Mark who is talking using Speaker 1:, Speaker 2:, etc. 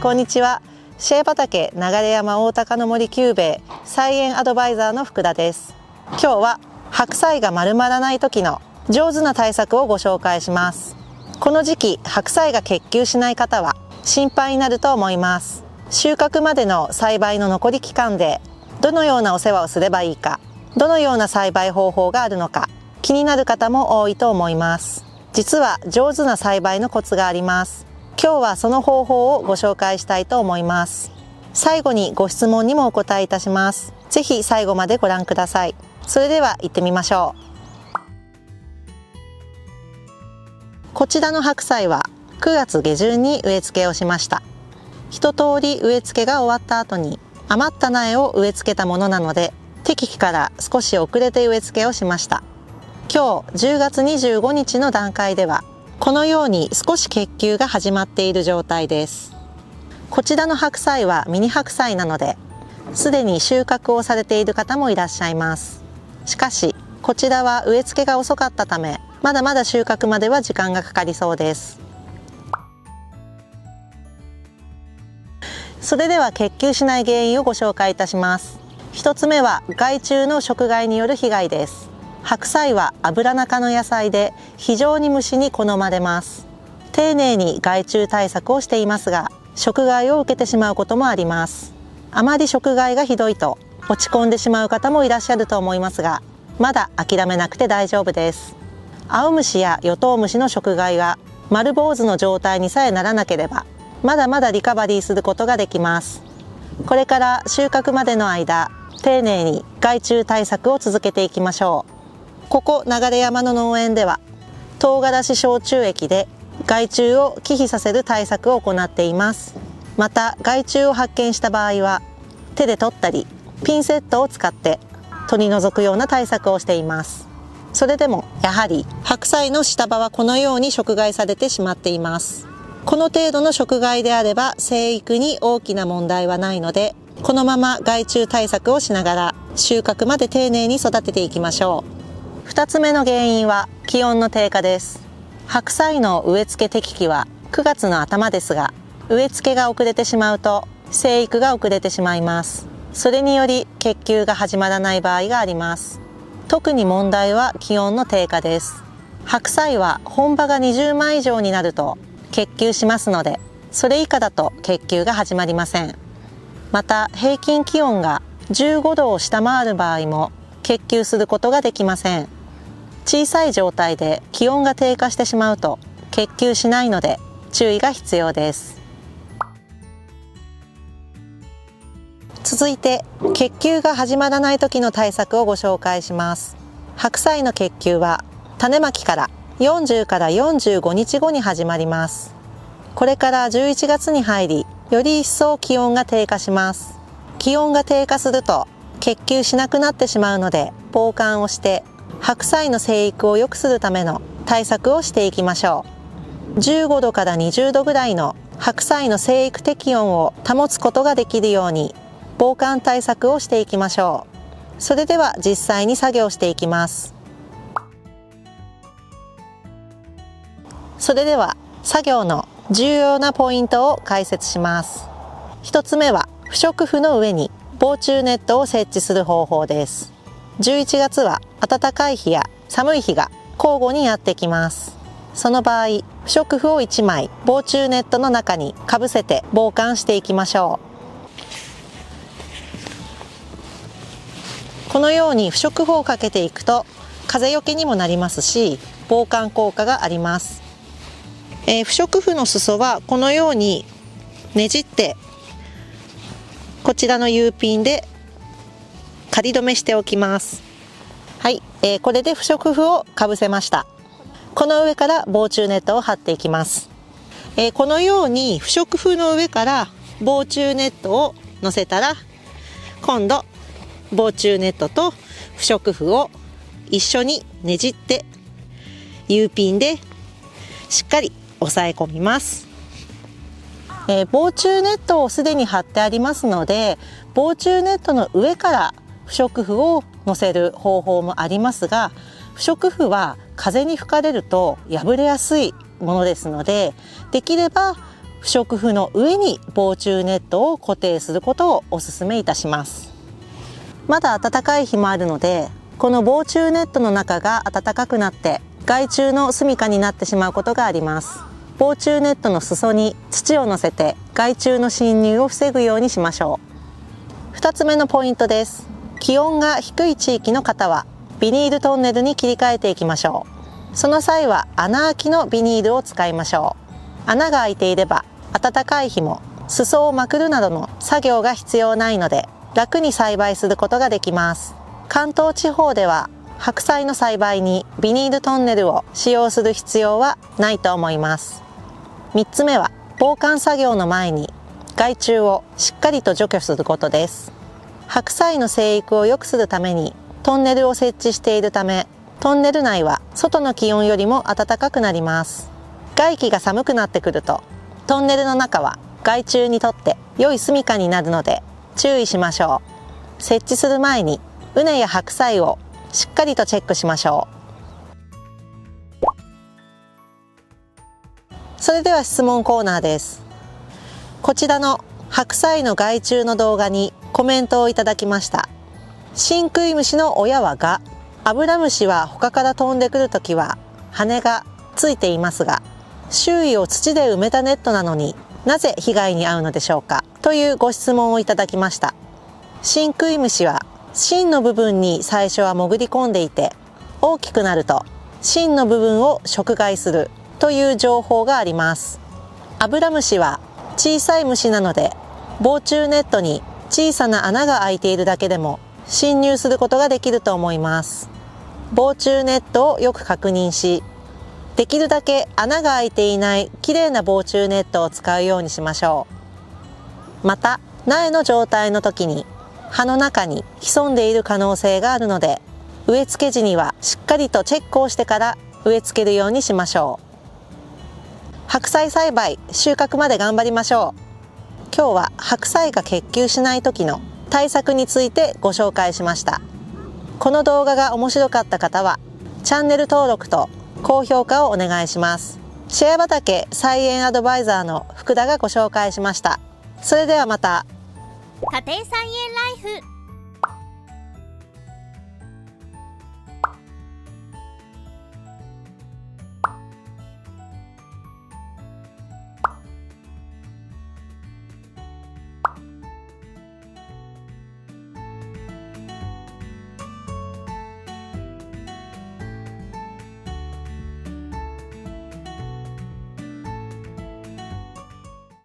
Speaker 1: こんにちは。シェー畑流山大高の森久兵衛菜園アドバイザーの福田です。今日は白菜が丸まらない時の上手な対策をご紹介します。この時期白菜が結球しない方は心配になると思います。収穫までの栽培の残り期間でどのようなお世話をすればいいか、どのような栽培方法があるのか気になる方も多いと思います。実は上手な栽培のコツがあります。今日はその方法をご紹介したいと思います。最後にご質問にもお答えいたします。ぜひ最後までご覧ください。それでは行ってみましょう。こちらの白菜は9月下旬に植え付けをしました。一通り植え付けが終わった後に余った苗を植え付けたものなので、適期から少し遅れて植え付けをしました。今日10月25日の段階ではこのように少し結球が始まっている状態です。こちらの白菜はミニ白菜なので、すでに収穫をされている方もいらっしゃいます。しかしこちらは植え付けが遅かったため、まだまだ収穫までは時間がかかりそうです。それでは結球しない原因をご紹介いたします。一つ目は害虫の食害による被害です。白菜は油中の野菜で非常に虫に好まれます。丁寧に害虫対策をしていますが、食害を受けてしまうこともあります。あまり食害がひどいと落ち込んでしまう方もいらっしゃると思いますが、まだ諦めなくて大丈夫です。青虫やヨトウムシの食害が丸坊主の状態にさえならなければ、まだまだリカバリーすることができます。これから収穫までの間、丁寧に害虫対策を続けていきましょう。ここ流山の農園では唐辛子焼酎液で害虫を忌避させる対策を行っています。また害虫を発見した場合は手で取ったりピンセットを使って取り除くような対策をしています。それでもやはり白菜の下葉はこのように食害されてしまっています。この程度の食害であれば生育に大きな問題はないので、このまま害虫対策をしながら収穫まで丁寧に育てていきましょう。2つ目の原因は気温の低下です。白菜の植え付け適期は9月の頭ですが、植え付けが遅れてしまうと生育が遅れてしまいます。それにより結球が始まらない場合があります。特に問題は気温の低下です。白菜は本葉が20枚以上になると結球しますので、それ以下だと結球が始まりません。また平均気温が15度を下回る場合も結球することができません。小さい状態で気温が低下してしまうと結球しないので注意が必要です。続いて結球が始まらない時の対策をご紹介します。白菜の結球は種まきから40から45日後に始まります。これから11月に入り、より一層気温が低下します。気温が低下すると結球しなくなってしまうので、防寒をして白菜の生育を良くするための対策をしていきましょう。15度から20度ぐらいの白菜の生育適温を保つことができるように防寒対策をしていきましょう。それでは実際に作業していきます。それでは作業の重要なポイントを解説します。1つ目は不織布の上に防虫ネットを設置する方法です。11月は暖かい日や寒い日が交互にやってきます。その場合、不織布を1枚防虫ネットの中にかぶせて防寒していきましょう。このように不織布をかけていくと風よけにもなりますし、防寒効果があります。不織布の裾はこのようにねじってこちらの U ピンで仮止めしておきます。はい、これで不織布をかぶせました。この上から防虫ネットを貼っていきます。このように不織布の上から防虫ネットを乗せたら、今度防虫ネットと不織布を一緒にねじって U ピンでしっかり押さえ込みます。防虫ネットをすでに貼ってありますので、防虫ネットの上から不織布を乗せる方法もありますが、不織布は風に吹かれると破れやすいものですので、できれば不織布の上に防虫ネットを固定することをお勧めいたします。まだ暖かい日もあるので、この防虫ネットの中が暖かくなって害虫の住処になってしまうことがあります。防虫ネットの裾に土を乗せて害虫の侵入を防ぐようにしましょう。2つ目のポイントです。気温が低い地域の方はビニールトンネルに切り替えていきましょう。その際は穴あきのビニールを使いましょう。穴が開いていれば暖かい日も裾をまくるなどの作業が必要ないので楽に栽培することができます。関東地方では白菜の栽培にビニールトンネルを使用する必要はないと思います。3つ目は防寒作業の前に害虫をしっかりと除去することです。白菜の生育を良くするためにトンネルを設置しているため、トンネル内は外の気温よりも暖かくなります。外気が寒くなってくるとトンネルの中は害虫にとって良い住処になるので注意しましょう。設置する前に畝や白菜をしっかりとチェックしましょう。それでは質問コーナーです。こちらの白菜の害虫の動画にコメントをいただきました。新食い虫の親は蛾、アブラムシは他から飛んでくるときは羽がついていますが、周囲を土で埋めたネットなのになぜ被害に遭うのでしょうか、というご質問をいただきました。新食い虫は芯の部分に最初は潜り込んでいて、大きくなると芯の部分を食害するという情報があります。アブラムシは小さい虫なので、防虫ネットに小さな穴が開いているだけでも侵入することができると思います。防虫ネットをよく確認し、できるだけ穴が開いていないきれいな防虫ネットを使うようにしましょう。また、苗の状態の時に葉の中に潜んでいる可能性があるので、植え付け時にはしっかりとチェックをしてから植え付けるようにしましょう。白菜栽培収穫まで頑張りましょう。今日は白菜が結球しない時の対策についてご紹介しました。この動画が面白かった方はチャンネル登録と高評価をお願いします。シェア畑菜園アドバイザーの福田がご紹介しました。それではまた。
Speaker 2: 家庭菜園ライフ